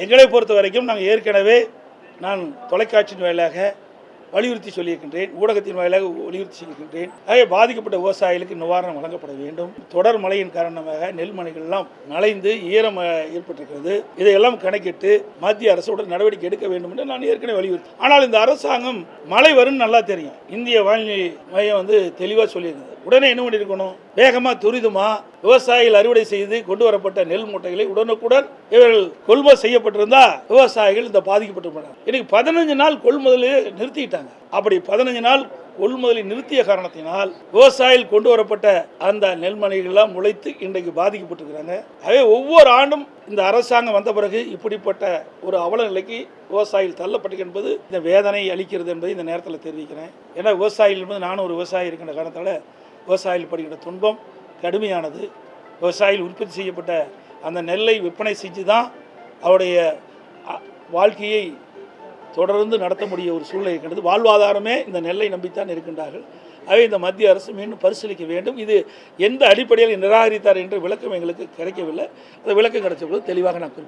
எங்களை பொறுத்த வரைக்கும் நாங்கள் ஏற்கனவே நான் தொலைக்காட்சியின் வாயிலாக வலியுறுத்தி சொல்லியிருக்கின்றேன், ஊடகத்தின் வாயிலாக வலியுறுத்தி சொல்லியிருக்கின்றேன். ஆகவே பாதிக்கப்பட்ட விவசாயிகளுக்கு நிவாரணம் வழங்கப்பட வேண்டும். தொடர் மழையின் காரணமாக நெல் மணிகள்லாம் நனைந்து ஈரம் ஏற்பட்டிருக்கிறது. இதையெல்லாம் கணக்கிட்டு மத்திய அரசோட நடவடிக்கை எடுக்க வேண்டும் என்று நான் ஏற்கனவே வலியுறுத்தி. ஆனால் இந்த அரசாங்கம் மழை வரும்னு நல்லா தெரியும். இந்திய வானிலை மையம் தெளிவாக சொல்லியிருந்தது. உடனே என்ன பண்ணியிருக்கணும்? வேகமாக துரிதமாக விவசாயிகள் அறுவடை செய்து கொண்டு வரப்பட்ட நெல் மூட்டைகளை உடனுக்குடன் இவர்கள் கொள்முதல் செய்யப்பட்டிருந்தா விவசாயிகள் இந்த பாதிக்கப்பட்டிருப்பாங்க. இன்னைக்கு 15 நாள் கொள்முதலை நிறுத்திட்டாங்க. அப்படி 15 நாள் கொள்முதலை நிறுத்திய காரணத்தினால் விவசாயிகள் கொண்டு வரப்பட்ட அந்த நெல்மணிகள்லாம் முளைத்து இன்றைக்கு பாதிக்கப்பட்டிருக்கிறாங்க. ஆகவே ஒவ்வொரு ஆண்டும் இந்த அரசாங்கம் வந்த பிறகு இப்படிப்பட்ட ஒரு அவல நிலைக்கு விவசாயிகள் தள்ளப்பட்டு என்பது இந்த வேதனை அளிக்கிறது என்பதை இந்த நேரத்தில் தெரிவிக்கிறேன். ஏன்னா விவசாயிகள் என்பது நானும் ஒரு விவசாயி இருக்கின்ற காரணத்தால் விவசாயிகள் படுகின்ற துன்பம் கடுமையானது. விவசாயிகள் உற்பத்தி செய்யப்பட்ட அந்த நெல்லை விற்பனை செஞ்சு தான் அவருடைய வாழ்க்கையை தொடர்ந்து நடத்த முடிய ஒரு சூழ்நிலை இருக்கின்றது. வாழ்வாதாரமே இந்த நெல்லை நம்பித்தான் இருக்கின்றார்கள். ஆகவே இந்த மத்திய அரசு மீண்டும் பரிசீலிக்க வேண்டும். இது எந்த அடிப்படையில் நிராகரித்தார் என்ற விளக்கம் எங்களுக்கு கிடைக்கவில்லை. அந்த விளக்கம் கிடைச்ச போது தெளிவாக நான் குறிப்பிட்டேன்.